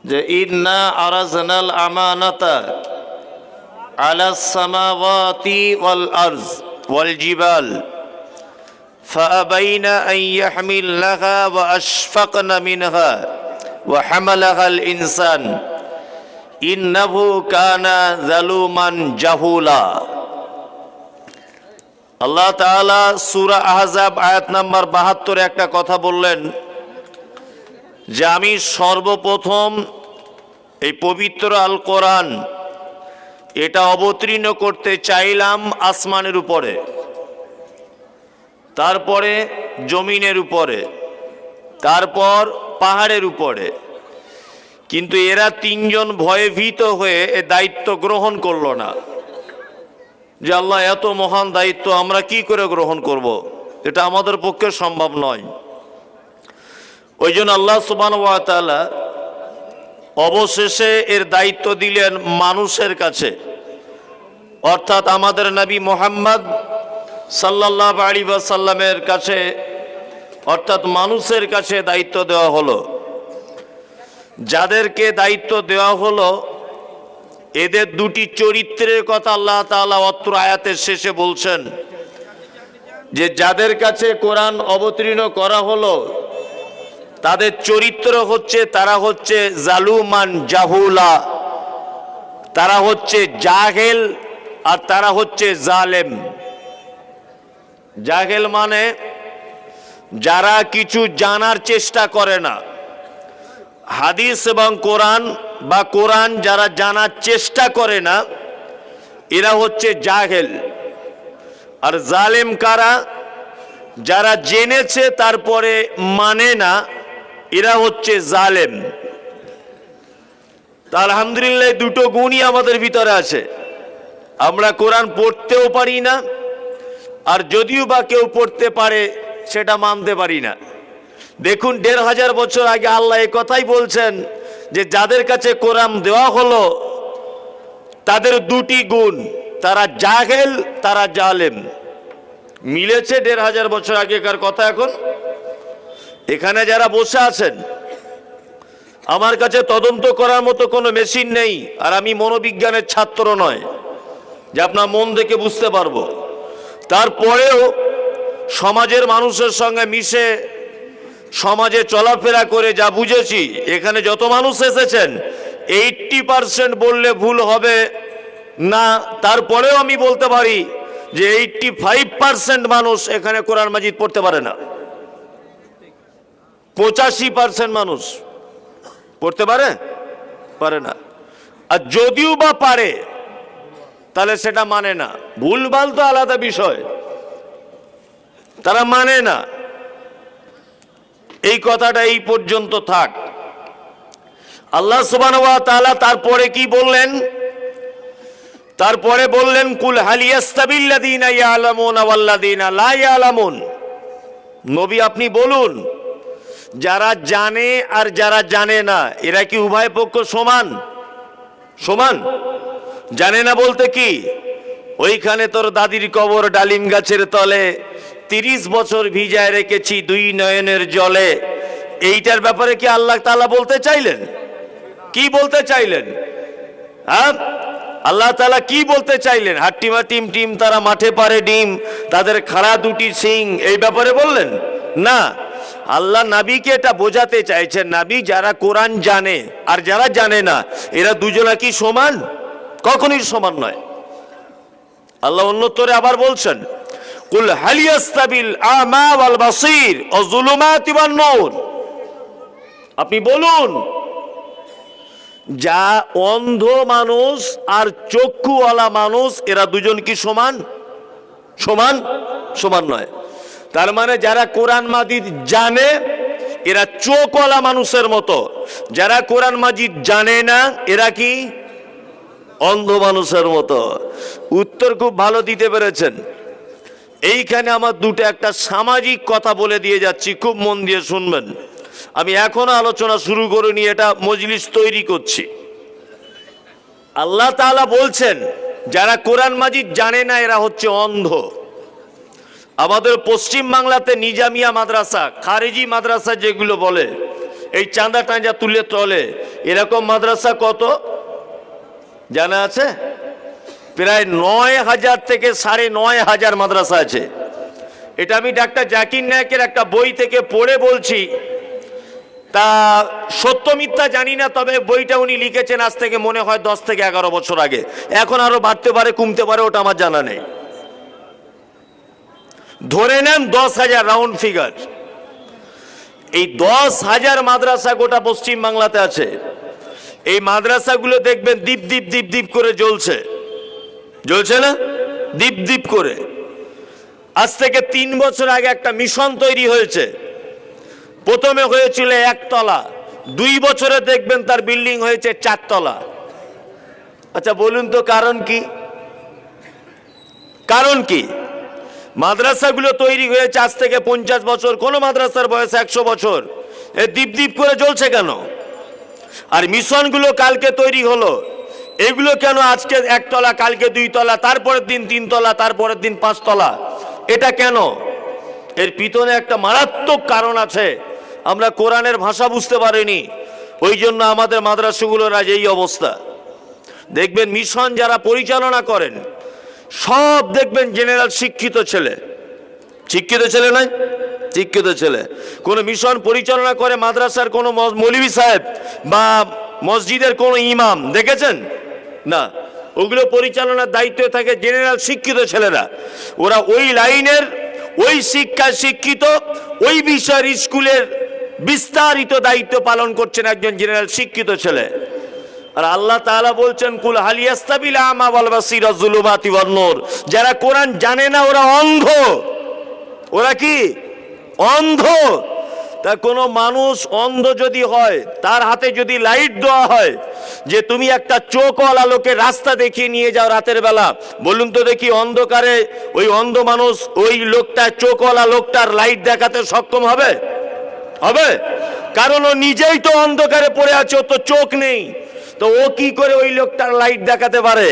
যে ইন্না আরাজনাল আমানাতা আলাস সামাওয়াতি ওয়াল আরজ ওয়াল জিবাল ফাআবাইনা আন ইয়াহমিলনাহা ওয়া আশফাকনা মিনহা ওয়া হামালাহাল ইনসান ইন্নাহু কানা যালুমান জাহুলা। আল্লাহ তাআলা সূরা আহজাব আয়াত নাম্বার ৭২ একটা কথা বললেন যে আমি সর্বপ্রথম এই পবিত্র আল কোরআন এটা অবতীর্ণ করতে চাইলাম আসমানের উপরে, তারপরে জমিনের উপরে, তারপর পাহাড়ের উপরে, কিন্তু এরা তিনজন ভয়ে ভীত হয়ে এ দায়িত্ব গ্রহণ করলো না। যে আল্লাহ এত মহান দায়িত্ব আমরা কি করে গ্রহণ করব, এটা আমাদের পক্ষে সম্ভব নয়। ওই জন্য আল্লাহ সুবহানাহু ওয়া তাআলা অবশেষে এর দায়িত্ব দিলেন মানুষের কাছে, অর্থাৎ আমাদের নবী মুহাম্মদ সাল্লাল্লাহু আলাইহি ওয়াসাল্লামের কাছে, অর্থাৎ মানুষের কাছে দায়িত্ব দেওয়া হলো। যাদেরকে দায়িত্ব দেওয়া হলো এদের দুটি চরিত্রের কথা আল্লাহ তাআলা অত্র আয়াতের শেষে বলছেন যে যাদের কাছে কোরআন অবতীর্ণ করা হলো তাদের চরিত্র হচ্ছে তারা হচ্ছে জালুমান জাহুলা, তারা হচ্ছে জাহেল আর তারা হচ্ছে জালেম। জাহেল মানে যারা কিছু জানার চেষ্টা করে না, হাদিস এবং কোরআন বা কোরআন যারা জানার চেষ্টা করে না এরা হচ্ছে জাহেল। আর জালেম কারা? যারা জেনেছে তারপরে মানে না, এরা হচ্ছে জালেম। তা আলহামদুলিল্লাহ দুটো গুণই আমাদের ভিতরে আছে। আমরা কোরআন পড়তেও পারি না, আর যদিও বা কেউ পড়তে পারে সেটা মানতে পারি না। দেখুন ১৫০০ বছর আগে আল্লাহ এই কথাই বলছেন যে যাদের কাছে কোরআন দেওয়া হলো তাদের দুটি গুণ, তারা জাহেল, তারা জালেম। মিলেছে ১৫০০ বছর আগেকার কথা। এখন এখানে যারা বসে আছেন, আমার কাছে তদন্ত করার মতো কোনো মেশিন নেই, আর আমি মনোবিজ্ঞানের ছাত্র নয় যে আপনার মন দেখে বুঝতে পারবো। তারপরেও সমাজের মানুষের সঙ্গে মিশে সমাজে চলাফেরা করে যা বুঝেছি, এখানে যত মানুষ এসেছেন 80% বললে ভুল হবে না, তারপরেও আমি বলতে পারি যে 85% মানুষ এখানে কোরআন মাজিদ পড়তে পারে না। 85% মানুষ পড়তে পারে না। আর যদিও বা পারে তাহলে সেটা মানে না। ভুলভাল তো আলাদা বিষয়, তারা মানে না। এই কথাটা এই পর্যন্ত থাক। আল্লাহ সুবহানাহু ওয়া তাআলা তারপরে কি বললেন? তারপরে বললেন কুল হাল ইয়াস্তাবিল্লাযীনা ইয়ালামুনা ওয়াল্লাযীনা লা ইয়ালামুন। নবী আপনি বলুন, যারা জানে আর যারা জানে না এরা কি উভয় পক্ষ সমান? জানে না বলতে কি, ওইখানে তোর দাদির কবর ডালিম গাছের তলে 30 বছর ভিজায় রেখেছি 2 নয়নের জলে, এইটার ব্যাপারে কি আল্লাহ তাআলা বলতে চাইলেন? কি বলতে চাইলেন? হ্যাঁ, আল্লাহ তাআলা কি বলতে চাইলেন? হাট্টিমা টিম টিম তারা মাঠে পারে ডিম, তাদের খাড়া দুটি সিং, এই ব্যাপারে বললেন না। আল্লাহ নবীকে এটা বোঝাতে চাইছেন, নবী যারা কোরআন জানে আর যারা জানে না এরা দুজনা কি সমান? কখনোই সমান নয়। আল্লাহ অন্যত্তরে আবার বলছেন কুল হাল ইয়াস্তাবিল আমা ওয়াল বাসীর ওয়া যুলুমাতি ওয়ান নূর। আপনি বলুন, যা অন্ধ মানুষ আর চক্ষুওয়ালা মানুষ এরা দুজন কি সমান নয়। তার মানে যারা কোরআন মাজিদ জানে এরা চোখওয়ালা মানুষের মতো, যারা কোরআন মাজিদ জানে না এরা কি অন্ধ মানুষের মতো। উত্তর খুব ভালো দিতে পেরেছেন। এইখানে আমার দুটো একটা সামাজিক কথা বলে দিয়ে যাচ্ছি, খুব মন দিয়ে শুনবেন। আমি এখনো আলোচনা শুরু করিনি, এটা মজলিস তৈরি করছি। আল্লাহ তাআলা বলছেন যারা কোরআন মাজিদ জানে না এরা হচ্ছে অন্ধ। আমাদের পশ্চিম বাংলাতে নিজামিয়া মাদ্রাসা, খারেজি মাদ্রাসা যেগুলো বলে, এই চাঁদা টাঁজা তুলে চলে, এরকম মাদ্রাসা কত জানা আছে? প্রায় ৯,০০০ থেকে ৯,৫০০ মাদ্রাসা আছে। এটা আমি ডাক্তার জাকির নায়েকের একটা বই থেকে পড়ে বলছি, তা সত্য মিথ্যা জানি না, তবে বইটা উনি লিখেছেন আজ থেকে মনে হয় 10 থেকে 11 বছর আগে। এখন আরো বাড়তে পারে, কমতে পারে, ওটা আমার জানা নেই। ধরে নেন 10,০০০ রাউন্ড ফিগার। এই 10,০০০ মাদ্রাসা গোটা পশ্চিম বাংলাতে আছে। এই মাদ্রাসাগুলো দেখবেন দীপ দীপ দীপ দীপ করে জ্বলছে, জ্বলছে না? দীপ দীপ করে। আজ থেকে 3 বছর আগে একটা মিশন তৈরি হয়েছে। প্রথমে হয়েছিল 1 তলা, 2 বছরে দেখবেন তার বিল্ডিং হয়েছে 4 তলা। আচ্ছা বলুন তো কারণ কি? কারণ কি? মাদ্রাসাগুলো তৈরি হয়েছে আজ থেকে 50 বছর, কোন মাদ্রাসার বয়স 100 বছর। এ দীপ দীপ করে জ্বলছে কেন? আর মিশনগুলো কালকে তৈরি হলো, এগুলো কেন আজকে 1 তলা, কালকে 2 তলা, তারপরের দিন 3 তলা, তারপরের দিন 5 তলা? এটা কেন? এর পিছনে একটা মারাত্মক কারণ আছে। আমরা কোরআনের ভাষা বুঝতে পারিনি, ওই জন্য আমাদের মাদ্রাসাগুলোর আজ এই অবস্থা। দেখবেন মিশন যারা পরিচালনা করেন সব দেখবেন জেনারেল শিক্ষিত ছেলে। শিক্ষিত ছেলে নয়, শিক্ষিত ছেলে। কোন মিশন পরিচালনা করে মাদ্রাসার কোন মৌলভী সাহেব বা মসজিদের কোন ইমাম দেখেছেন? না, ওগুলো পরিচালনার দায়িত্বে থাকে জেনারেল শিক্ষিত ছেলেরা। ওরা ওই লাইনের, ওই শিক্ষায় শিক্ষিত, ওই বিষয়ের স্কুলের বিস্তারিত দায়িত্ব পালন করছেন একজন জেনারেল শিক্ষিত ছেলে। আর আল্লাহ তাআলা বলছেন কুল হাল ইয়াস্তাবিল আমা ওয়াল বাসীর যুলুমাতি ওয়ান নূর। যারা কোরআন জানে না ওরা অন্ধ। ওরা কি? অন্ধ। তা কোনো মানুষ অন্ধ যদি হয়, তার হাতে যদি লাইট দেওয়া হয় যে তুমি একটা চোখওয়ালা লোকে রাস্তা দেখিয়ে নিয়ে যাও রাতের বেলা, বলুন তো দেখি অন্ধকারে ওই অন্ধ মানুষ ওই লোকটা, চোখওয়ালা লোকটার লাইট দেখাতে সক্ষম হবে? হবে? কারণ ও নিজেই তো অন্ধকারে পড়ে আছে, ও তো চোখ নেই, তো ও কি করে ওই লোকটার লাইট দেখাতে পারে?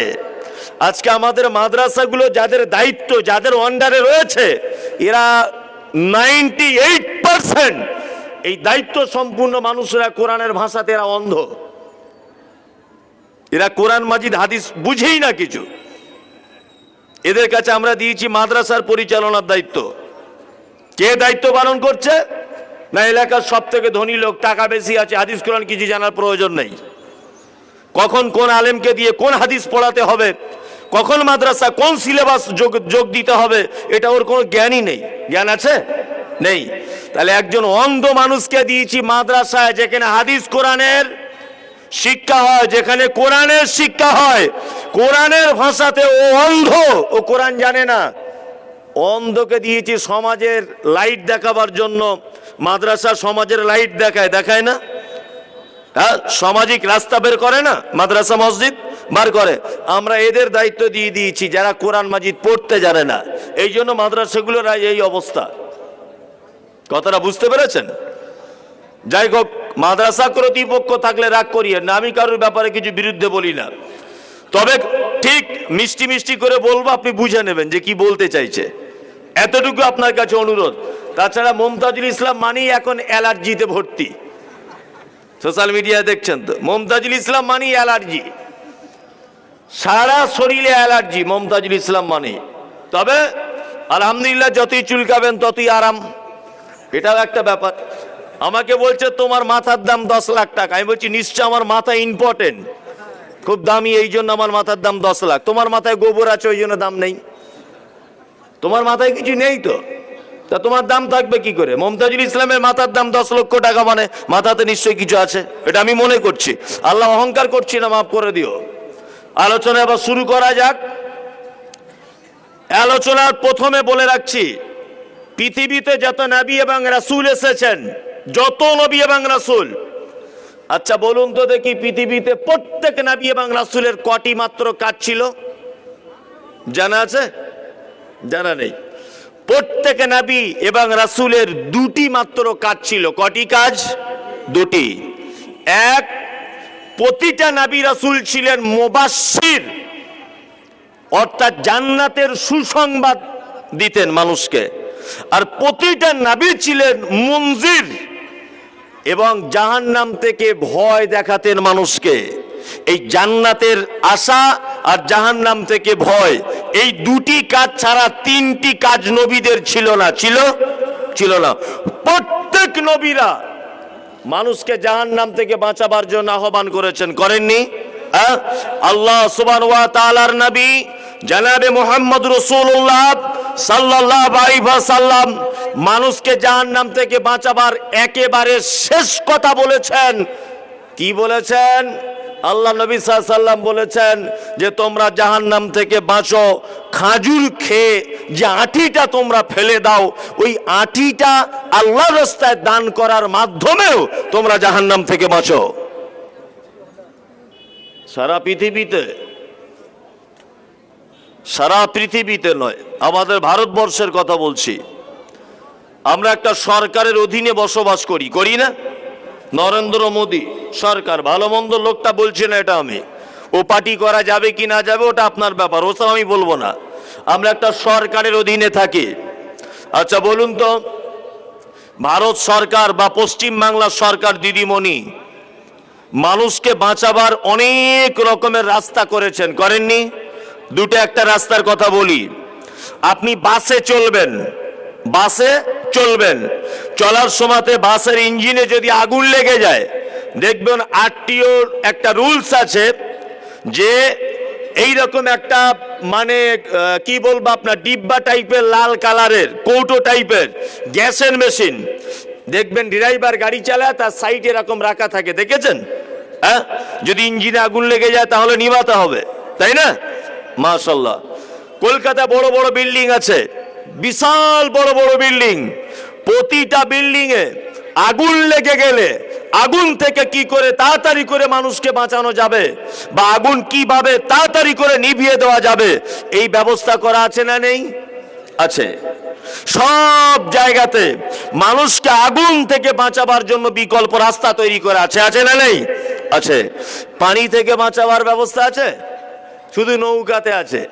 আজকে আমাদের মাদ্রাসাগুলো যাদের দায়িত্ব, যাদের আন্ডারে রয়েছে, এরা 98% এই দায়িত্ব সম্পূর্ণ মানুষরা কোরআনের ভাষাতে এরা অন্ধ। এরা কোরআন মাজিদ হাদিস বুঝেই না কিছু। এদের কাছে আমরা দিয়েছি মাদ্রাসার পরিচালনার দায়িত্ব। কে দায়িত্ব পালন করছে? না এলাকার সব থেকে ধনী লোক, টাকা বেশি আছে, হাদিস কোরআন কিছু জানার প্রয়োজন নেই। কখন কোন আলেমকে দিয়ে কোন হাদিস পড়াতে হবে, কখন মাদ্রাসা কোন সিলেবাস যোগ দিতে হবে, এটা ওর কোনো জ্ঞানই নেই। জ্ঞান আছে? নেই। তাহলে একজন অন্ধ মানুষকে দিয়েছি মাদ্রাসায়, যেখানে হাদিস কোরআনের শিক্ষা হয়, যেখানে কোরআনের শিক্ষা হয়, কোরআনের ভাষাতে। ও অন্ধ, ও কোরআন জানে না। অন্ধকে দিয়েছি সমাজের লাইট দেখাবার জন্য। মাদ্রাসা সমাজের লাইট দেখায়, দেখায় না? হ্যাঁ, সামাজিক রাস্তা বের করে না, মাদ্রাসা মসজিদ বার করে। আমরা এদের দায়িত্ব দিয়ে দিয়েছি যারা কোরআন মাজিদ পড়তে জানে না। এই জন্য মাদ্রাসাগুলোর এই অবস্থা। কথাটা বুঝতে পেরেছেন? যাই হোক, মাদ্রাসা কর্তৃপক্ষ থাকলে রাগ করিয়ে না, আমি কারোর ব্যাপারে কিছু বিরুদ্ধে বলি না, তবে ঠিক মিষ্টি মিষ্টি করে বলবো, আপনি বুঝে নেবেন যে কি বলতে চাইছে, এতটুকু আপনার কাছে অনুরোধ। তাছাড়া মমতাজুল ইসলাম মানেই এখন অ্যালার্জিতে ভর্তি। সোশ্যাল মিডিয়ায় দেখছেন তো, মমতাজুল ইসলাম মানেই অ্যালার্জি, সারা শরীরে অ্যালার্জি মমতাজুল ইসলাম মানে। তবে আলহামদুলিল্লাহ, যতই চুলকাবেন ততই আরাম, এটাও একটা ব্যাপার। আমাকে বলছে তোমার মাথার দাম 10 লাখ টাকা। আমি বলছি নিশ্চয় আমার মাথা ইম্পর্টেন্ট, খুব দামি, এই জন্য আমার মাথার দাম 10 লাখ। তোমার মাথায় গোবর আছে ওই জন্য দাম নেই? তোমার মাথায় কিছু নেই তো, তা তোমার দাম থাকবে কি করে? মমতাজুল ইসলামের মাথার দাম 10 লক্ষ টাকা, মানে মাথাতে নিশ্চয়ই কিছু আছে, এটা আমি মনে করছি। আল্লাহ অহংকার করছি না, মাফ করে দিও। আলোচনা এবার শুরু করা যাক। আলোচনার প্রথমে বলে রাখছি, পৃথিবীতে যত নবী এবং রাসূল এসেছেন, যত নবী এবং রাসূল, আচ্ছা বলুন তো দেখি, পৃথিবীতে প্রত্যেক নবী এবং রাসূলের কটি মাত্র কাজ ছিল? জানা আছে? জানা নেই। প্রত্যেক নবী এবং রাসূলের 2টি মাত্র কাজ ছিল। কটি কাজ? 2টি। এক, প্রতিটা নবী রাসূল ছিলেন মুবাশশির, অর্থাৎ জান্নাতের সুসংবাদ দিতেন মানুষকে। আর প্রতিটা নবী ছিলেন মুনজির, এবং জাহান্নাম থেকে ভয় দেখাতেন মানুষকে। এই জান্নাতের আশা আর জাহান্নাম থেকে ভয়, এই দুটি কাজ ছাড়া তিনটি কাজ নবীদের ছিল না। ছিল না। প্রত্যেক নবীরা মানুষকে জাহান্নাম থেকে বাঁচাবার জন্য আহ্বান করেছেন, করেননি? আল্লাহ সুবহানাহু ওয়া তাআলার নবী জনাবে মুহাম্মদ রাসূলুল্লাহ সাল্লাল্লাহু আলাইহি ওয়াসাল্লাম মানুষকে জাহান্নাম থেকে বাঁচাবার একেবারে শেষ কথা বলেছেন। কি বলেছেন? আল্লাহ নবী সাল্লাল্লাহু আলাইহি ওয়াসাল্লাম বলেছেন যে তোমরা জাহান্নাম থেকে বাঁচো খাজুর খেয়ে, যে আঁটিটা তোমরা ফেলে দাও ওই আঁটিটা আল্লাহর রাস্তায় দান করার মাধ্যমেও তোমরা জাহান্নাম থেকে বাঁচো। সারা পৃথিবীতে নয়, আমাদের ভারতবর্ষের কথা বলছি। আমরা একটা সরকারের অধীনে বসবাস করি না? নরেন্দ্র মোদী সরকার, ভালো মন্দ লোকটা বলছি না, এটা আমি, ও পার্টি করা যাবে কি না যাবে ওটা আপনার ব্যাপার, ওসব আমি বলবো না। আমরা একটা সরকারের অধীনে থাকি। আচ্ছা বলুন তো, ভারত সরকার বা পশ্চিম বাংলার সরকার দিদিমণি মানুষকে বাঁচাবার অনেক রকমের রাস্তা করেছেন, করেননি? দুটো একটা রাস্তার কথা বলি। আপনি বাসে চলবেন, চলার সময়তে বাসের ইঞ্জিনে যদি আগুন লেগে যায়, দেখবেন আরটিওর একটা রুলস আছে যে এই রকম একটা মানে কি বলবো আপনার ডিব্বা টাইপের লাল কালারের কৌটো টাইপের গ্যাসের মেশিন দেখবেন ড্রাইভার গাড়ি চালায় তার সাইডে এরকম রাখা থাকে, দেখেছেন? হ্যাঁ, যদি ইঞ্জিনে আগুন লেগে যায় তাহলে নিভাতে হবে, তাই না? মাশাআল্লাহ, কলকাতা বড় বড় বিল্ডিং আছে, বিশাল বড় বড় বিল্ডিং, প্রতিটা বিল্ডিং এ আগুন লেগে গেলে আগুন থেকে কি করে তাড়াতাড়ি করে মানুষকে বাঁচানো যাবে বা আগুন কিভাবে তাড়াতাড়ি করে নিভিয়ে দেওয়া যাবে এই ব্যবস্থা করা আছে না নেই? আছে। সব জায়গাতে মানুষকে আগুন থেকে বাঁচাবার জন্য বিকল্প রাস্তা তৈরি করা আছে না নেই? আছে। পানি থেকে বাঁচাবার ব্যবস্থা আছে, শুধু নৌকাতে আছে।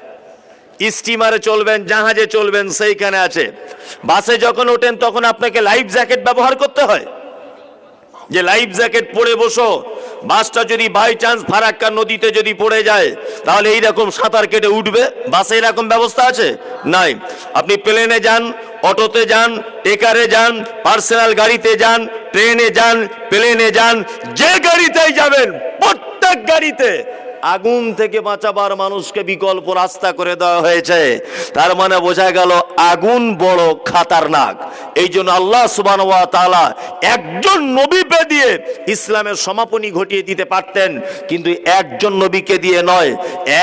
স্টিমারে চলবেন, জাহাজে চলবেন, সেইখানে আছে। বাসে যখন ওঠেন তখন আপনাকে লাইফ জ্যাকেট ব্যবহার করতে হয়, যে লাইফ জ্যাকেট পরে বসো, বাসটা যদি বাই চান্স ফারাক্কা নদীতে যদি পড়ে যায় তাহলে এইরকম সাঁতার কেটে উঠবে। বাসে এরকম ব্যবস্থা আছে? নাই। আপনি প্লেনে যান, অটোতে যান, টেকারে যান, পার্সোনাল গাড়িতে যান, ট্রেনে যান, প্লেনে যান, যে গাড়িতেই যাবেন প্রত্যেক গাড়িতে আগুন থেকে বাঁচাবার মানুষকে বিকল্প রাস্তা করে দেওয়া হয়েছে। তার মানে বোঝা গেল আগুন বড় খাতারনাক। এই জন্য আল্লাহ সুবহানাহু ওয়া তাআলা একজন নবীকে দিয়ে ইসলামের সমাপনী ঘটিয়ে দিতে পারতেন, কিন্তু একজন নবীকে দিয়ে নয়,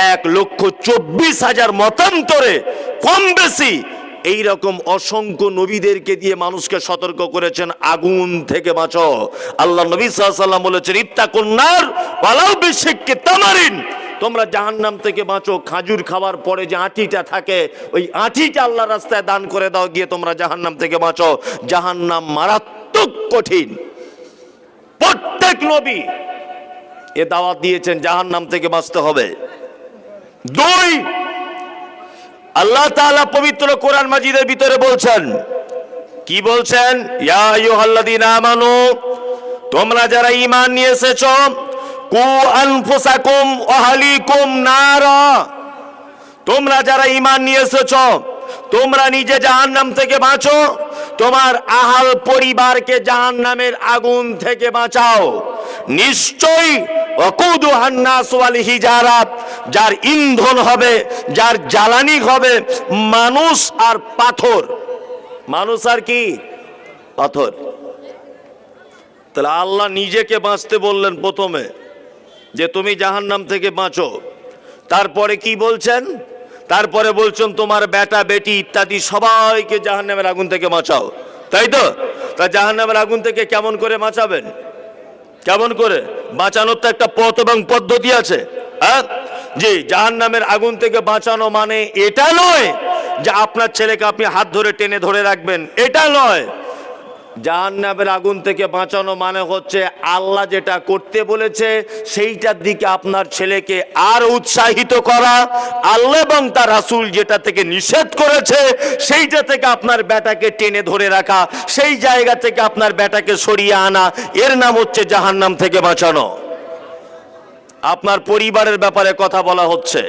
1,24,000 মতান্তরে কম বেশি এই রকম অসংখ্য নবীদেরকে দিয়ে মানুষকে সতর্ক করেছেন আগুন থেকে বাঁচো। আল্লাহ নবী সাল্লাল্লাহু আলাইহি ওয়াসাল্লাম বলেছেন ইত্তাকুন নার ওয়ালাউ বিশিক্কি তামারিন, তোমরা জাহান্নাম থেকে বাঁচো, খাজুর খাওয়ার পরে যে আঁটিটা থাকে ওই আঁটিটা আল্লাহর রাস্তায় দান করে দাও, গিয়ে তোমরা জাহান্নাম থেকে বাঁচো। জাহান্নাম মারাত্মক কঠিন। প্রত্যেক নবী এ দাওয়াত দিয়েছেন জাহান্নাম থেকে বাঁচতে হবে। দুই, আল্লাহ তাআলা পবিত্র কোরআন মাজিদের ভিতরে বলছেন, কি বলছেন? ইয়া আইয়ুহাল্লাযীনা আমানু, তোমরা যারা ঈমান নিয়ে এসেছো, কু আনফুসাকুম ওয়া আহলিকুম নারা, তোমরা যারা ঈমান নিয়ে এসেছো তোমরা নিজে জাহান্নাম থেকে বাঁচো, তোমার আহাল পরিবারকে জাহান্নামের আগুন থেকে বাঁচাও। নিশ্চয়ই ওয়াকুদুহান নাস ওয়াল হিজারাত, যার ইন্ধন হবে, যার জ্বালানি হবে মানুষ আর পাথর। মানুষ আর কি? পাথর। তাহলে আল্লাহ নিজেকে বাঁচতে বললেন প্রথমে, যে তুমি জাহান্নাম থেকে বাঁচো। তারপরে কি বলছেন? তারপরে বলছেন তোমার বেটা বেটি ইত্যাদি সবাইকে জাহান্নামের আগুন থেকে বাঁচাও, তাই তো? তা জাহান্নামের আগুন থেকে কেমন করে বাঁচাবেন? কেমন করে বাঁচানোর তো একটা পথ এবং পদ্ধতি আছে। হ্যাঁ, জি, জাহান্নামের আগুন থেকে বাঁচানো মানে এটা নয় যে আপনার ছেলেকে আপনি হাত ধরে টেনে ধরে রাখবেন, এটা নয়। জাহান্নামের আগুন থেকে বাঁচানো মানে হচ্ছে আল্লাহ যেটা করতে বলেছে সেইটার দিকে আপনার ছেলেকে আর উৎসাহিত করা, আল্লাহ এবং তার রাসূল যেটা থেকে নিষেধ করেছে সেইটা থেকে আপনার বেটাকে টেনে ধরে রাখা, সেই জায়গা থেকে আপনার বেটাকে সরিয়ে আনা, এর নাম হচ্ছে জাহান্নাম থেকে বাঁচানো। আপনার পরিবারের ব্যাপারে কথা বলা হচ্ছে,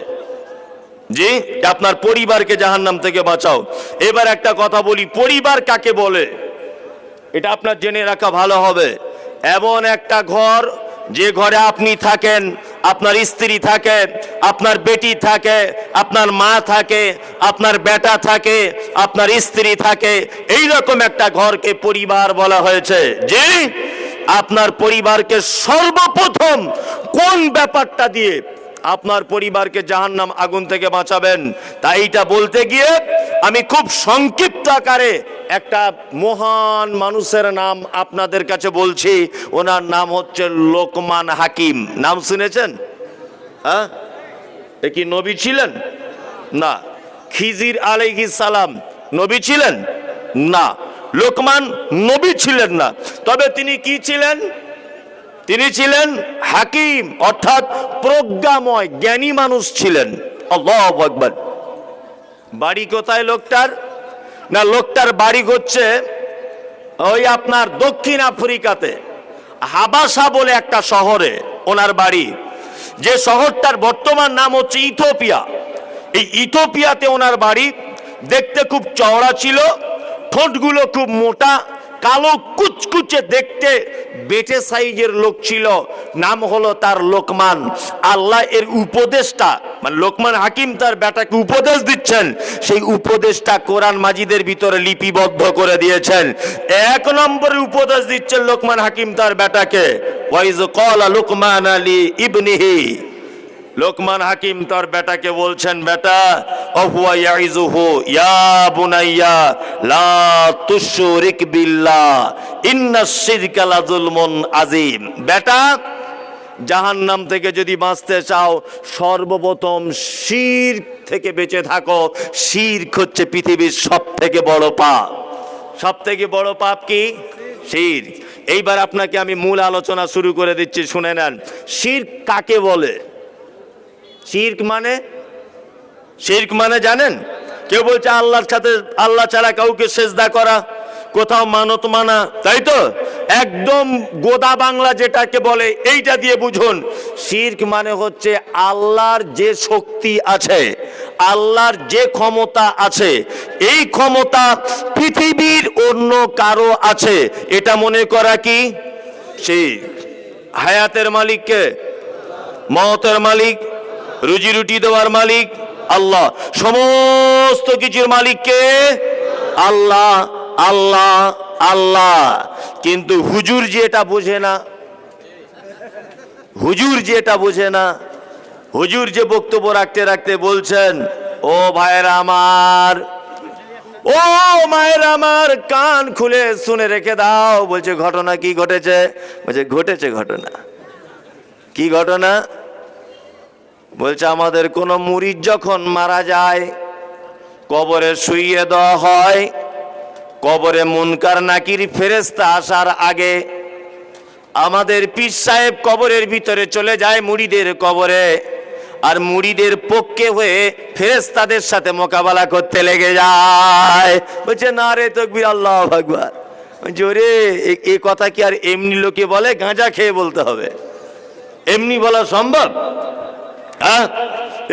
জি, আপনার পরিবারকে জাহান্নাম থেকে বাঁচাও। এবার একটা কথা বলি, পরিবার কাকে বলে এটা আপনার জেনে রাখা ভালো হবে। এমন একটা ঘর যে ঘরে আপনি থাকেন, আপনার স্ত্রী থাকে, আপনার বেটি থাকে, আপনার মা থাকে, আপনার বেটা থাকে, আপনার স্ত্রী থাকে, এই রকম একটা ঘরকে পরিবার বলা হয়েছে। জি, আপনার পরিবারকে সর্বপ্রথম কোন ব্যাপারটা দিয়ে আপনার পরিবারকে জাহান্নাম আগুন থেকে বাঁচাবেন, তাই এটা বলতে গিয়ে আমি খুব সংক্ষিপ্ত আকারে একটা মহান মানুষের নাম আপনাদের কাছে বলছি। ওনার নাম হচ্ছে লোকমান হাকিম। নাম শুনেছেন? হ্যাঁ, এ কি নবী ছিলেন? না। খিজির আলাইহিস সালাম নবী ছিলেন? না। লোকমান নবী ছিলেন না, তবে তিনি কি ছিলেন? তিনি ছিলেন হাকিম, অর্থাৎ প্রজ্ঞাময় জ্ঞানী মানুষ ছিলেন। আল্লাহু আকবার। বাড়ি কোথায় লোকটার? না, লোকটার বাড়ি হচ্ছে ওই আপনার দক্ষিণ আফ্রিকাতে হাবাসা বলে একটা শহরে ওনার বাড়ি, যে শহরটার বর্তমান নাম হচ্ছে ইথিওপিয়া। এই ইথিওপিয়াতে ওনার বাড়ি। দেখতে খুব চওড়া ছিল, ঠোঁটগুলো খুব মোটা, কালো কুচকুচে দেখতে, বেটে সাইজের লোক ছিল। নাম হলো তার লোকমান। আল্লাহ এর উপদেশটা, মানে লোকমান হাকিম তার বেটাকে উপদেশ দিচ্ছেন, সেই উপদেশটা কোরআন মাজিদের ভিতরে লিপিবদ্ধ করে দিয়েছেন। এক নম্বরে উপদেশ দিচ্ছেন লোকমান হাকিম তার বেটাকে, ওয়াইজ ক্বালা লুকমান আলী ইবনিহি। লোকমান হাকিম তার বেটাকে বলছেন, বেটা, অহুয়া ইয়াইজুহু ইয়া বুনাইয়া লা তুশরিক বিল্লাহ ইন্নাশ শিরকা লাযুলমুন আযীম। বেটা, জাহান্নাম থেকে যদি বাঁচতে চাও সর্বপ্রথম শিরক থেকে বেঁচে থাকো। শিরক হচ্ছে পৃথিবীর সবথেকে বড় পাপ। সবথেকে বড় পাপ কি? শিরক। এইবার আপনাকে আমি মূল আলোচনা শুরু করে দিচ্ছি, শুনে নেন। শিরক কাকে বলে? শিরক মানে জানেন? কেউ বলছে আল্লাহর সাথে, আল্লাহ ছাড়া কাউকে সেজদা করা, কোথাও মানত মানা, তাই তো? একদম গোদা বাংলা যেটাকে বলে এইটা দিয়ে বুঝুন। শিরক মানে হচ্ছে আল্লাহর যে শক্তি আছে, আল্লাহর যে ক্ষমতা আছে, এই ক্ষমতা পৃথিবীর অন্য কারো আছে এটা মনে করা কি শিরক। হায়াতের মালিক কে? মওতের মালিক, রুজি রুটি দেওয়ার মালিক আল্লাহ, সমস্ত কিছুর মালিক কে? আল্লাহ, আল্লাহ, আল্লাহ। কিন্তু হুজুর যে এটা বোঝে না, হুজুর যে এটা বোঝে না, হুজুর যে বক্তব্য রাখতে রাখতে বলছেন, ও ভাইরা আমার, ও মায়ের আমার, কান খুলে শুনে রেখে দাও। বলছে ঘটনা কি ঘটেছে? বলছে ঘটেছে ঘটনা। কি ঘটনা? বলছে আমাদের কোন মুরিদ যখন মারা যায়, কবরে শুইয়ে দেওয়া হয়, কবরে মুনকার নাকির ফেরেশতা আসার আগে আমাদের পীর সাহেব কবরের ভিতরে চলে যায় মুরিদের কবরে, আর মুরিদের পক্ষে হয়ে ফেরেশতাদের সাথে মোকাবেলা করতে লেগে যায়। বলছে নারে তাকবীর, আল্লাহু আকবার। জোরে এই কথা কি আর এমনি লোকে বলে? গাঁজা খেয়ে বলতে হবে? এমনি বলা সম্ভব? হ্যাঁ,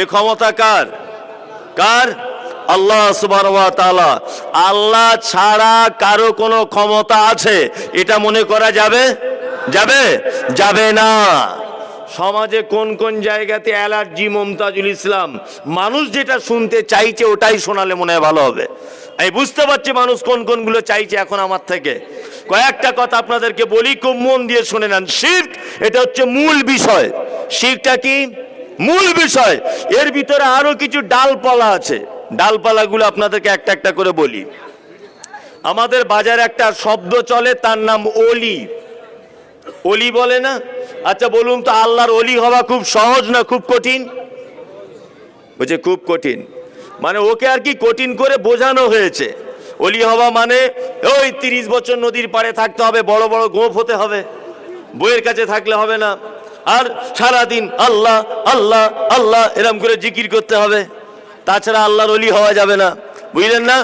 এই ক্ষমতা কার? কার? আল্লাহ সুবহানাহু ওয়া তাআলা। আল্লাহ ছাড়া কারো কোনো ক্ষমতা আছে এটা মনে করা যাবে? যাবে? যাবে না। সমাজে কোন কোন জায়গাতে অ্যালার্জি মমতাজুল ইসলাম, মানুষ যেটা শুনতে চাইছে ওটাই শোনালে মনে হয় ভালো হবে। আমি বুঝতে পারছি মানুষ কোন কোনগুলো চাইছে এখন আমার থেকে। কয়েকটা কথা আপনাদেরকে বলি, খুব মন দিয়ে শুনে নেন। শিরক এটা হচ্ছে মূল বিষয়। শিরকটা কি? মূল বিষয়। এর ভিতরে আরো কিছু ডালপালা আছে, ডালপালাগুলো আপনাদেরকে একটা একটা করে বলি। আমাদের বাজারে একটা শব্দ চলে, তার নাম ওলি। ওলি বলে না? আচ্ছা বলুন তো, আল্লাহর ওলি হওয়া খুব সহজ না খুব কঠিন? বলছে খুব কঠিন। মানে ওকে আর কি কঠিন করে বোঝানো হয়েছে। অলি হওয়া মানে ওই 30 বছর নদীর পাড়ে থাকতে হবে, বড় বড় গোঁফ হতে হবে, বইয়ের কাছে থাকলে হবে না, আর সারাদিন আল্লাহ আল্লাহ আল্লাহ এরম করে জিকির করতে হবে, তাছাড়া আল্লাহর অলি হওয়া যাবে না, বুঝলেন না?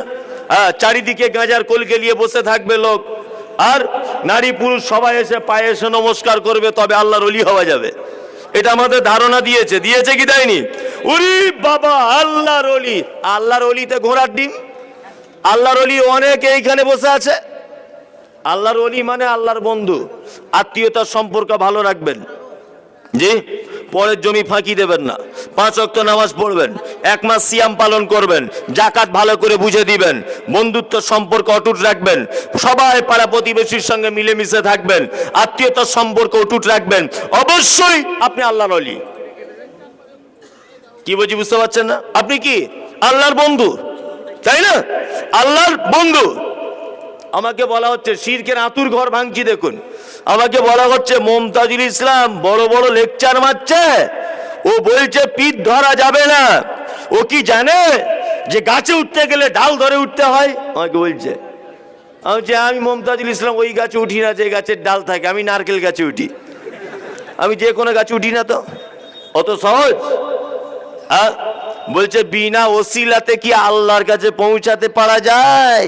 চারিদিকে গাঁজার কলকে নিয়ে বসে থাকবে লোক, আর নারী পুরুষ সবাই এসে পায়ে এসে নমস্কার করবে, তবে আল্লাহর অলি হওয়া যাবে। এটা আমাদের ধারণা দিয়েছে কি দেয়নি? উরি বাবা, আল্লাহর অলি, আল্লাহর অলিতে ঘোড়ার ডিম। আল্লাহর অলি অনেকে এইখানে বসে আছে। আল্লাহর অলি মানে আল্লাহর বন্ধু, আত্মীয়তার সম্পর্ক ভালো রাখবেন, জি, পরের জমি ফাঁকি দেবেন না, 5 ওয়াক্ত নামাজ পড়বেন, 1 মাস সিয়াম পালন করবেন, জাকাত ভালো করে বুঝে দিবেন, বন্ধুত্ব সম্পর্ক অটুট রাখবেন, সবাই পাড়া প্রতিবেশীর সঙ্গে মিলেমিশে থাকবেন, আত্মীয়তার সম্পর্ক অটুট রাখবেন, অবশ্যই আপনি আল্লাহর অলি। কি বলছি বুঝতে পারছেন না? আপনি কি আল্লাহর বন্ধু, তাই না? আল্লাহর বন্ধু। আমাকে বলা হচ্ছে শিরকের আতুর ঘর ভাঙছি, দেখুন আমাকে বলা হচ্ছে মমতাজুল ইসলাম বড় বড় লেকচার মারছে, ও বলছে পিঠ ধরা যাবে না, ও কি জানে যে গাছে উঠতে গেলে ডাল ধরে উঠতে হয়? আমাকে বলছে, আমি মমতাজুল ইসলাম ওই গাছে উঠি না যে গাছের ডাল থাকে, আমি নারকেল গাছে উঠি, আমি যে কোনো গাছে উঠি না, তো অত সহজ? বলছে বিনা ওসিলাতে কি আল্লাহর কাছে পৌঁছাতে পারা যায়?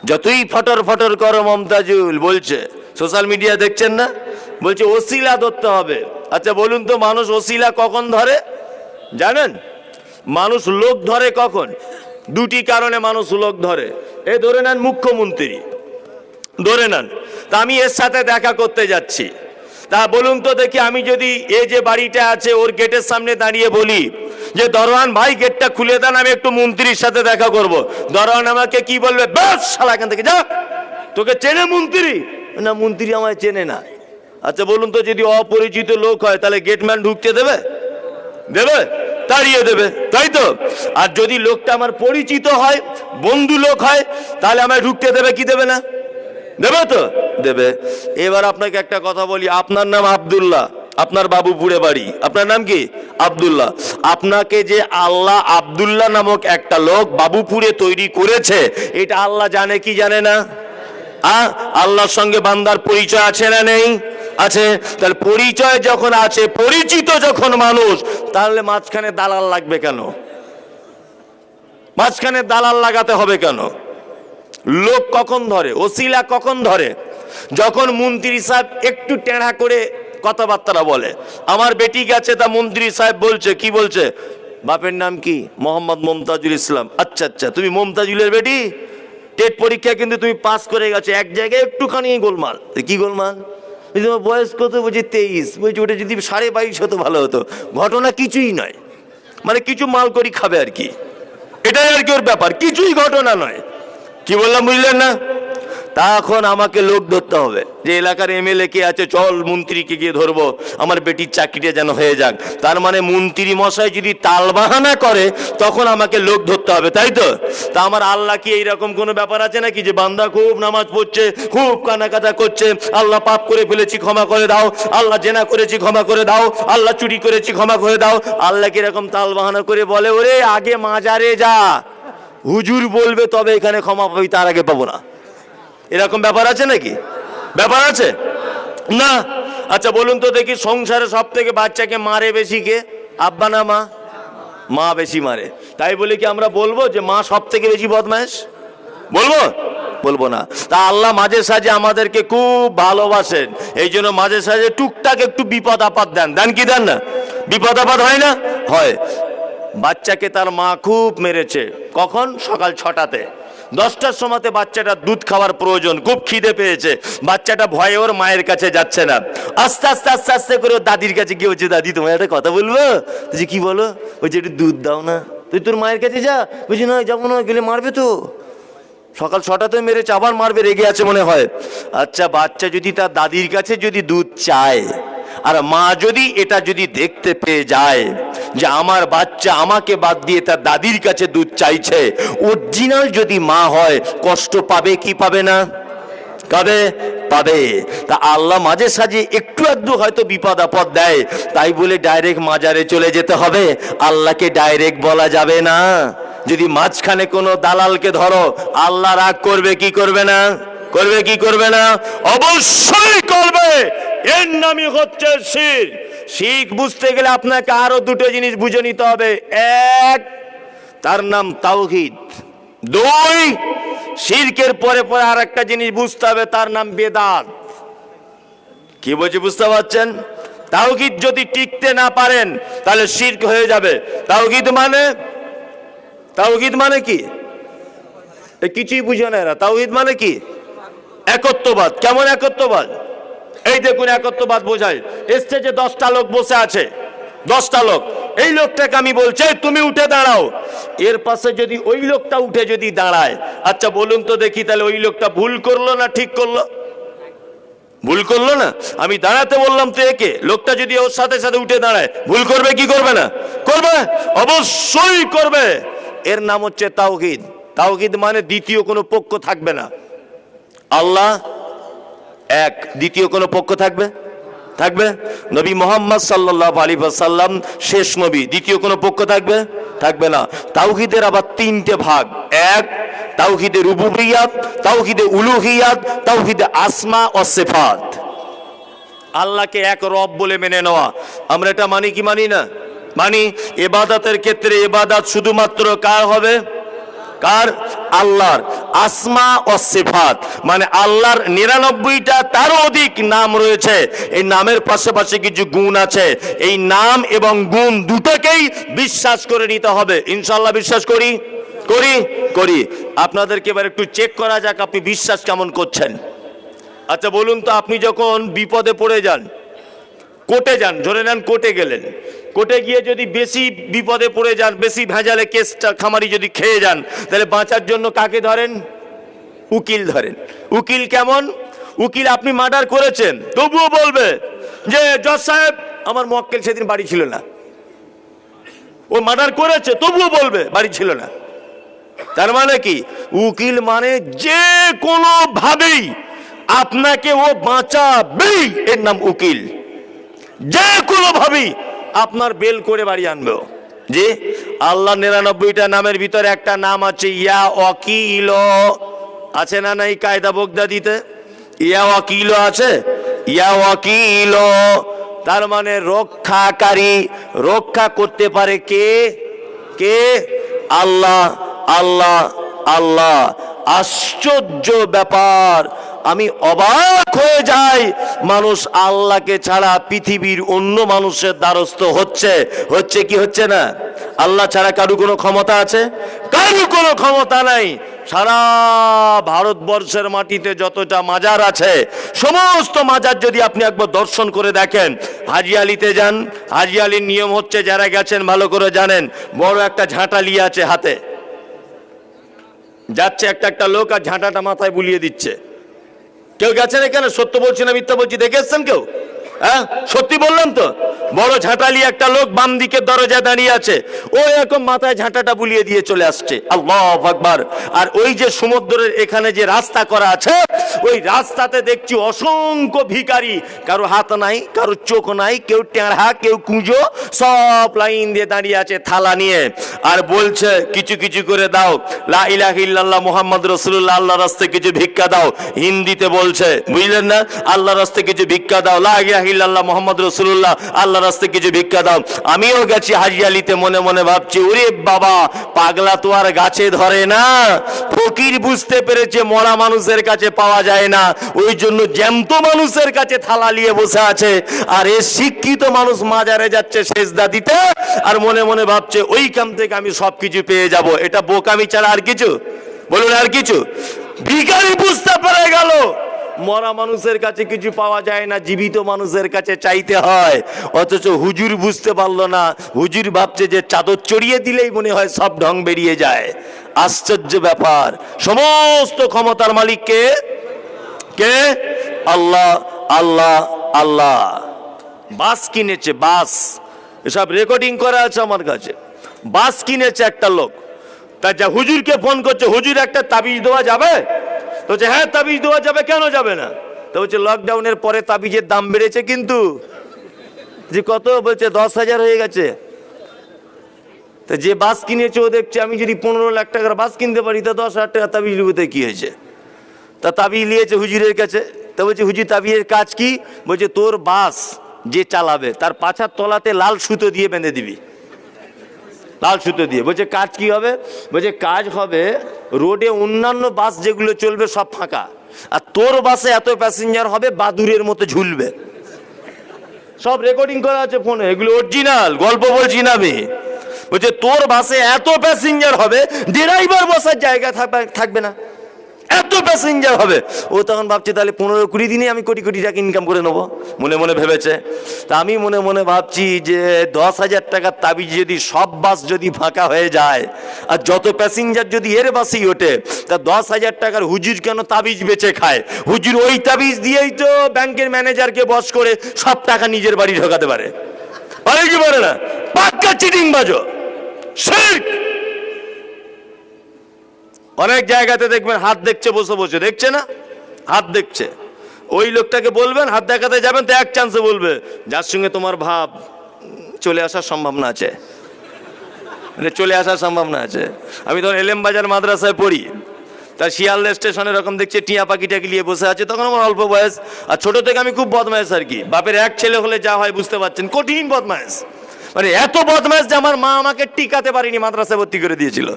যতই ফটর ফটর করো মমতাজুল বলছে, সোশ্যাল মিডিয়া দেখছেন না, বলছে ওসিলা ধরতে হবে। আচ্ছা বলুন তো, মানুষ ওসিলা কখন ধরে জানেন? মানুষ লোক ধরে কখন? দুটি কারণে মানুষ লোক ধরে। এ ধরে নেন মুখ্যমন্ত্রী, ধরে নেন, তা আমি এর সাথে দেখা করতে যাচ্ছি, তা বলুন তো দেখি, আমি যদি এই যে বাড়িটা আছে ওর গেটের সামনে দাঁড়িয়ে বলি যে দরওয়ান ভাই গেটটা খুলে দেন, আমি একটু মন্ত্রীর সাথে দেখা করব, দরওয়ান আমাকে কি বলবে? বেশ শালা এখান থেকে যা, তোকে চেনে মন্ত্রী? না, মন্ত্রী আমায় চেনে না। আচ্ছা বলুন তো, যদি অপরিচিত লোক হয় তাহলে গেটম্যান ঢুকতে দেবে? দেবে? তাড়িয়ে দেবে, তাই তো? আর যদি লোকটা আমার পরিচিত হয়, বন্ধু লোক হয়, তাহলে আমায় ঢুকতে দেবে কি দেবে না? দেবে তো, দেবে। এবার আপনাকে একটা কথা বলি, আপনার নাম আব্দুল্লাহ, আপনার বাবুপুরে বাড়ি, আপনার নাম কি? আব্দুল্লাহ। আপনাকে যে আল্লাহ আব্দুল্লাহ নামক একটা লোক বাবুপুরে তৈরি করেছে, এটা আল্লাহ জানে কি জানে না? আল্লাহর সঙ্গে বান্দার পরিচয় আছে না নেই? আছে। তাহলে পরিচয় যখন আছে, পরিচিত যখন মানুষ, তাহলে মাঝখানে দালাল লাগবে কেন? মাঝখানে দালাল লাগাতে হবে কেন? লোক কখন ধরে, ওসিলা কখন ধরে? যখন মন্ত্রী সাহেব একটু টেঁড়া করে কথাবার্তা বলে। আমার বেটি গেছে, তা মন্ত্রী সাহেব বলছে, কি বলছে? বাপের নাম কি? মোহাম্মদ মমতাজুল ইসলাম। আচ্ছা আচ্ছা, তুমি মমতাজুলের বেটি, টেট পরীক্ষা কিন্তু তুমি পাস করে গেছো, এক জায়গায় একটুখানি গোলমাল। কি গোলমাল? তোমার বয়স কত? বলছি 23। বলছি ওটা যদি 22.5 হতো ভালো হতো। ঘটনা কিছুই নয়, মানে কিছু মাল করি খাবে আর কি, এটাই আর কি ওর ব্যাপার, কিছুই ঘটনা নয়। কি বললাম বুঝলেন না? তখন আমাকে লোক ধরতে হবে, যে এলাকার এমএলএ কে আছে, চল মন্ত্রীকে গিয়ে ধরবো, আমার বেটির চাকরিটা যেন হয়ে যাক। তার মানে মন্ত্রী মশাই যদি তালবাহানা করে, তখন আমাকে লোক ধরতে হবে, তাই তো? তা আমার আল্লাহ কি এইরকম কোনো ব্যাপার আছে নাকি, যে বান্দা খুব নামাজ পড়ছে, খুব কানাকাটা করছে, আল্লাহ পাপ করে ফেলেছি ক্ষমা করে দাও, আল্লাহ জেনা করেছি ক্ষমা করে দাও, আল্লাহ চুরি করেছি ক্ষমা করে দাও, আল্লাহ কি এরকম তালবাহানা করে বলে, ওরে আগে মাজারে যা, হুজুর বলবে তবে এখানে ক্ষমা পাবি, তার আগে পাবো না? এরকম ব্যাপার আছে নাকি? ব্যাপার আছে না? আচ্ছা বলুন তো দেখি, সংসারে সব থেকে বাচ্চাকে মারে বেশি কে? আব্বা না মা? মা বেশি মারে। তাই বলে কি আমরা বলবো যে মা সব থেকে বেশি বদমাইশ? বলবো? বলবো না। তা আল্লাহ মাঝে সাঝে আমাদেরকে খুব ভালোবাসেন, এই জন্য মাঝে সাঝে টুকটাক একটু বিপদ আপদ দেন। দেন কি দেন না? বিপদ আপদ হয় না? হয়। বাচ্চাকে তার মা খুব মেরেছে, কখন? সকাল 6টাতে। 10টার সময়তে বাচ্চাটা দুধ খাওয়ার প্রয়োজন, খুব খিদে পেয়েছে, বাচ্চাটা ভয়ে ওর মায়ের কাছে যাচ্ছে না, আস্তে আস্তে আস্তে আস্তে করে ওর দাদির কাছে গিয়ে বলছে, দাদি তোমার একটা কথা বলবো। বলছি কি বলো? বলছে একটু দুধ দাও না। তুই তোর মায়ের কাছে যা। বলছি না যাবো না, গেলে মারবে তো। সকাল 6টাতে মেরেছে, আবার মারবে, রেগে আছে মনে হয়। আচ্ছা বাচ্চা যদি তার দাদির কাছে যদি দুধ চায়, আর মা যদি এটা যদি দেখতে পেয়ে যায় যে আমার বাচ্চা আমাকে বাদ দিয়ে তার দাদির কাছে দুধ চাইছে, অরিজিনাল যদি মা হয়, কষ্ট পাবে কি পাবে না? কবে পাবে। তা আল্লাহ মাঝে সাঝে একটু একটু হয়তো বিপদ আপদ দেয়, তাই বলে ডাইরেক্ট মাজারে চলে যেতে হবে? আল্লাহকে ডাইরেক্ট বলা যাবে না। যদি মাঝখানে কোনো দালালকে ধরো, আল্লাহ রাগ করবে কি করবে না? করবে কি করবে না? অবশ্যই করবে। এর নামই হচ্ছে শিরক। শিরক বুঝতে গেলে আপনাকে আরো দুটো জিনিস বুঝে নিতে হবে। এক, তার নাম তাওহীদ। দুই, শিরকের পরে পরে আর একটা জিনিস বুঝতে হবে, তার নাম বেদাত। কি বলছি বুঝতে পারছেন? তাওহীদ যদি টিকতে না পারেন তাহলে শিরক হয়ে যাবে। তাওহীদ মানে কি? কিছুই বুঝে না এরা। তাওহীদ মানে কি? একত্ববাদ। কেমন একত্ববাদ? এই দেখুন, একত্ববাদ বোঝায় স্টেজে 10টা লোক বসে আছে, 10টা লোক। এই লোকটাকে আমি বলছি তুমি উঠে দাঁড়াও, এর পাশে যদি ওই লোকটা উঠে যদি দাঁড়ায়, আচ্ছা বলুন তো দেখি, তাহলে ওই লোকটা ভুল করলো না ঠিক করলো? ভুল করলো না? আমি দাঁড়াতে বললাম তো একে, লোকটা যদি ওর সাথে সাথে উঠে দাঁড়ায়, ভুল করবে কি করবে না? করবে, অবশ্যই করবে। এর নাম হচ্ছে তাওহীদ। তাওহীদ মানে দ্বিতীয় কোনো পক্ষ থাকবে না। আল্লাহ এক, দ্বিতীয় কোনো পক্ষ থাকবে? নবী মুহাম্মদ সাল্লাল্লাহু আলাইহি ওয়াসাল্লাম শেষ নবী, দ্বিতীয় কোনো পক্ষ থাকবে না। তাওহীদের আবার 3টে ভাগ। এক, তাওহীদে রুবুবিয়্যাত, তাওহীদে উলুহিয়্যাত, তাওহীদে আসমা ও সিফাত। আল্লাহকে এক রব বলে মেনে নেওয়া। আমরা এটা মানি কি মানি না? মানি। ইবাদতের ক্ষেত্রে ইবাদত শুধুমাত্র কার হবে? কার? আল্লাহর। আসমা ও সিফাত মানে আল্লাহর 99টা তারও অধিক নাম রয়েছে। এই নামের পাশাপাশি কিছু গুণ আছে। এই নাম এবং গুণ দুটোকেই বিশ্বাস করে নিতে হবে। ইনশাআল্লাহ বিশ্বাস করি। আপনাদেরকে এবার একটু চেক করা যাক আপনি বিশ্বাস কেমন করছেন। আচ্ছা বলুন তো, আপনি যখন বিপদে পড়ে যান, কোর্টে যান, ধরে নেন কোর্টে গেলেন, কোর্টে গিয়ে যদি বেশি বিপদে পড়ে যান, বেশি ভেজালে কেসটা খামারি যদি খেয়ে যান, তাহলে বাঁচার জন্য কাকে ধরেন? উকিল ধরেন। উকিল কেমন? উকিল আপনি মার্ডার করেছেন, তবুও বলবে যে জজ সাহেব আমার মক্কেল সেদিন বাড়ি ছিল না। ও মার্ডার করেছে, তবুও বলবে বাড়ি ছিল না। তার মানে কি? উকিল মানে যে কোনো ভাবেই আপনাকে ও বাঁচাবেই, এর নাম উকিল। যে কোনো ভাবেই আপনার বেল করে বাড়ি আনবে। যে আল্লাহ 99টা নামের ভিতরে একটা নাম আছে ইয়া ওয়াকিল। আছে না নাই কায়দা বগদাদিতে? ইয়া ওয়াকিল আছে। ইয়া ওয়াকিল তার মানে রক্ষাকারী। রক্ষা করতে পারে কে? কে? আল্লাহ। আল্লাহ আল্লাহ। আশ্চর্য ব্যাপার, আমি অবাক হয়ে যাই, মানুষ আল্লাহকে ছাড়া পৃথিবীর অন্য মানুষের দ্বারস্থ হচ্ছে কি হচ্ছে না? আল্লাহ ছাড়া কারু কোনো ক্ষমতা আছে? কারু কোনো ক্ষমতা নাই। সারা ভারতবর্ষের মাটিতে যতটা মাজার আছে, সমস্ত মাজার যদি আপনি একবার দর্শন করে দেখেন, হাজি আলিতে যান, হাজি আলির নিয়ম হচ্ছে, যারা গেছেন ভালো করে জানেন, বড় একটা ঝাঁটা নিয়ে আছে হাতে, যাচ্ছে একটা লোক আর ঝাঁটাটা মাথায় বুলিয়ে দিচ্ছে। কেউ গেছেন এখানে? সত্য বলছি না মিথ্যা বলছি? দেখে এসছেন কেউ? হ্যাঁ, সত্যি বললাম তো। বড় ঝাঁটালি একটা লোক বাম দিকের দরজায় দাঁড়িয়ে আছে, ও এরকম মাথায় ঝাঁটাটা বুলিয়ে দিয়ে চলে আসছে। আল্লাহু আকবার। আর ওই যে সমুদ্রের এখানে যে রাস্তা করা আছে, ওই রাস্তাতে দেখছি অসংখ্য ভিখারি, কারো হাত নাই, কারো চোখ নাই, কেউ টেঁড়া, কেউ কুঁজো, সব লাইন দিয়ে দাঁড়িয়ে আছে থালা নিয়ে, আর বলছে কিছু কিছু করে দাও, লা ইলাহা ইল্লাল্লাহ মুহাম্মদ রাসূলুল্লাহ, আল্লাহর রাস্তায় কিছু ভিক্ষা দাও। হিন্দিতে বলছে, বুঝলেন না? আল্লাহর রাস্তায় কিছু ভিক্ষা দাও, লা ইলাহা ইল্লাল্লাহ মুহাম্মদ রাসূলুল্লাহ, আল্লাহর রাস্তায় কিছু ভিক্ষা দাও। আমিও গেছি হাজি আলিতে, মনে মনে ভাবছি, ওরে বাবা, পাগলা তো আর গাছে ধরে না। ফকির বুঝতে পেরেছে মরা মানুষের কাছে পাওয়া যায় না, ওই জন্য জ্যান্ত মানুষের কাছে থালা নিয়ে বসে আছে। আর এ শিক্ষিত মানুষ মাজারে যাচ্ছে সেজদা দিতে, আর মনে মনে ভাবছে ওইখান থেকে আমি সবকিছু পেয়ে যাব। এটা বোকামি ছাড়া আর কিছু? বলুন, আর কিছু? ভিখারি বুঝতে পেরে গেল মরা মানুষের কাছে কিছু পাওয়া যায় না, জীবিত মানুষের কাছে চাইতে হয়। অথচ হুজুর বুঝতে পারলো না। হুজুর ভাবছে যে চাদর চড়িয়ে দিলেই মনে হয় সব ঢং বেরিয়ে যায়। আশ্চর্য ব্যাপার। সমস্ত ক্ষমতার মালিক কে? কে? আল্লাহ আল্লাহ আল্লাহ। বাস কিনেছে, বাস, এসব রেকর্ডিং করা আছে আমার কাছে। বাস কিনেছে একটা লোক, তা যা হুজুরকে ফোন করছে, হুজুর একটা তাবিজ দেওয়া যাবে? তো বলছে হ্যাঁ তাবিজ দেওয়া যাবে, কেন যাবে না? তো বলছে লকডাউনের পরে তাবিজের দাম বেড়েছে, কিন্তু যে কত? বলছে 10,000 হয়ে গেছে। তা যে বাস কিনেছে ও দেখছে আমি যদি 15 লাখ টাকার বাস কিনতে পারি তা 10,000 টাকা তাবিজ লিবতে কি হয়েছে? তা তাবিজ নিয়েছে হুজুরের কাছে। তা বলছে হুজুর তাবিজের কাজ কি? বলছে তোর বাস যে চালাবে তার পাছার তলাতে লাল সুতো দিয়ে বেঁধে দিবি, লাল সুতো দিয়ে। বলছে কাজ কি হবে? বলছে কাজ হবে রোডে অন্যান্য বাস যেগুলো চলবে সব ফাঁকা, আর তোর বাসে এত প্যাসেঞ্জার হবে বাদুরের মতো ঝুলবে। সব রেকর্ডিং করা আছে ফোনে, এগুলো অরিজিনাল, গল্প বলছি না আমি। বলছে তোর বাসে এত প্যাসেঞ্জার হবে ড্রাইভার বসার জায়গা থাকবে না, এত প্যাসেঞ্জার হবে। ও তখন ভাবছে তাহলে 15-20 দিনে আমি কোটি কোটি টাকা ইনকাম করে নেবো, মনে মনে ভেবেছে। তা আমি মনে মনে ভাবছি যে 10,000 টাকার তাবিজ যদি সব বাস যদি ফাঁকা হয়ে যায় আর যত প্যাসেঞ্জার যদি এর বাসেই ওঠে, তা 10,000 টাকার হুজুর কেন তাবিজ বেচে খায়? হুজুর ওই তাবিজ দিয়েই তো ব্যাংকের ম্যানেজারকে বস করে সব টাকা নিজের বাড়ি ঢোকাতে পারে, পারে কি পারে না? পাক্কা চিটিং বাজো, শিরক। অনেক জায়গাতে দেখবেন হাত দেখছে, বসে বসে দেখছে না, হাত দেখছে। ওই লোকটাকে বলবেন, হাত দেখাতে যাবেন তো এক চান্সে বলবে যার সঙ্গে তোমার ভাব চলে আসার সম্ভাবনা আছে, মানে চলে আসার সম্ভাবনা আছে। আমি তখন এলেম বাজার মাদ্রাসায় পড়ি, তার শিয়ালদা স্টেশনে এরকম দেখছে টিয়া পাখিটাকে নিয়ে বসে আছে। তখন আমার অল্প বয়স, আর ছোট থেকে আমি খুব বদমাইশ আর কি। বাপের এক ছেলে হলে যা হয় বুঝতে পারছেন, কঠিন বদমাইশ, মানে এত বদমাইশ যে আমার মা আমাকে টিকাতে পারেনি, মাদ্রাসায় ভর্তি করে দিয়েছিল।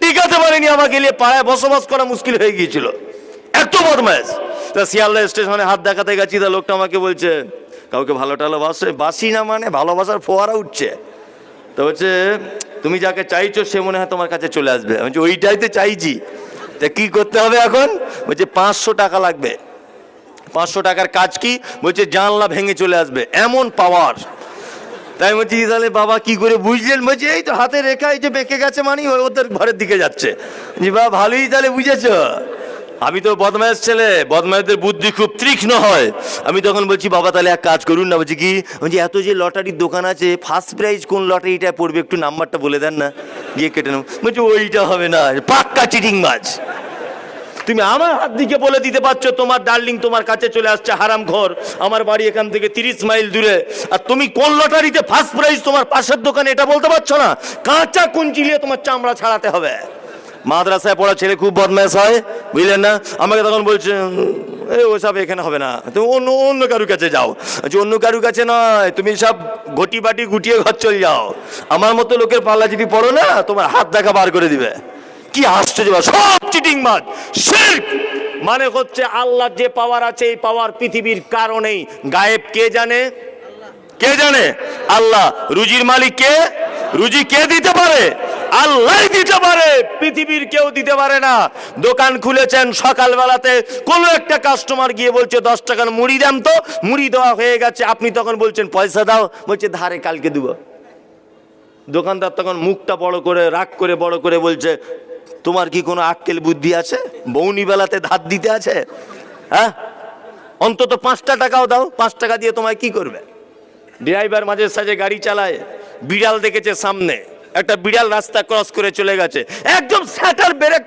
টিকাতে পারেনি, আমাকে নিয়ে পাড়ায় বসবাস করা মুশকিল হয়ে গিয়েছিল, এত বদমাইশ। তা শিয়ালদা স্টেশনে হাত দেখাতে গেছি, তা লোকটা আমাকে বলছে কাউকে ভালো টালো বাসি না, মানে ভালোবাসার ফোয়ারা উঠছে। তো বলছে তুমি যাকে চাইছো সে মনে হয় তোমার কাছে চলে আসবে। আমি বলছি ওইটাই তো চাইছি, তা কি করতে হবে এখন? বলছে 500 টাকা লাগবে। 500 টাকার কাজ কি? বলছে জানলা ভেঙে চলে আসবে, এমন পাওয়ার। তাই বলছি তাহলে বাবা কি করে বুঝলেন? বলছে এই তো হাতে রেখা এই যে বেঁকে গেছে, মানে ওদের ঘরের দিকে যাচ্ছে। জি বাবা ভালোই তাহলে বুঝেছ। আমি তো বদমাইশ ছেলে, বদমাইশদের বুদ্ধি খুব তীক্ষ্ণ হয়। আমি তখন বলছি বাবা তাহলে এক কাজ করুন না। বলছি কি? বলছি এত যে লটারির দোকান আছে, ফার্স্ট প্রাইজ কোন লটারিটা পড়বে একটু নাম্বারটা বলে দেন না, গিয়ে কেটে নেব। বলছি ওইটা হবে না, পাক্কা চিটিং বাজ। তুমি আমার হাত দিকে বলে দিতে পারছো তোমার ডার্লিং তোমার কাছে চলে আসছে, হারাম ঘর, আমার বাড়ি এখান থেকে 30 মাইল দূরে, আর তুমি কোন লটারিতে ফার্স্ট প্রাইজ তোমার পাশের দোকানে এটা বলতে পারছো না? কাঁচা কুঞ্চিলিয়ে তোমার চামড়া ছাড়াতে হবে। মাদ্রাসায় পড়া ছেলে খুব বদমাইশ হয়, বুঝলেন না? আমাকে তখন বলছে ওসব এখানে হবে না, তুমি অন্য কারুর কাছে যাও। অন্য কারুর কাছে নয়, তুমি সব ঘটি বাটি গুটিয়ে ঘর চলে যাও। আমার মতো লোকের পাল্লা যদি পড়ো না, তোমার হাত দেখা বার করে দিবে। কি আশ্চর্য, সব চিটিং মাছ, শিরক। মানে হচ্ছে আল্লাহর যে পাওয়ার আছে, এই পাওয়ার পৃথিবীর কারণেই গায়েব কে জানে? কে জানে? আল্লাহ। রুজির মালিক কে? রুজি কে দিতে পারে? আল্লাহই দিতে পারে, পৃথিবীর কেউ দিতে পারে না। দোকান খুলেছেন, সকালবেলাতে কোনো একটা কাস্টমার গিয়ে বলছে 10 টাকার মুড়ি দেন তো, মুড়ি দেওয়া হয়ে গেছে, আপনি তখন বলছেন পয়সা দাও, বলছে ধারে কালকে দেবো। দোকানদার তখন মুখটা বড় করে, রাগ করে বড় করে বলছে তোমার কি কোনো আক্কেল বুদ্ধি আছে? বউনি বেলাতে ধার দিতে আছে? হ্যাঁ, অন্তত 5টা টাকাও দাও। 5 টাকা দিয়ে তোমায় কি করবে? ড্রাইভার মাঝে সাঝে গাড়ি চালায়, বিড়াল দেখেছে সামনে, একটা বিড়াল রাস্তা ক্রস করে চলে গেছে, একদম স্যাটার ব্রেক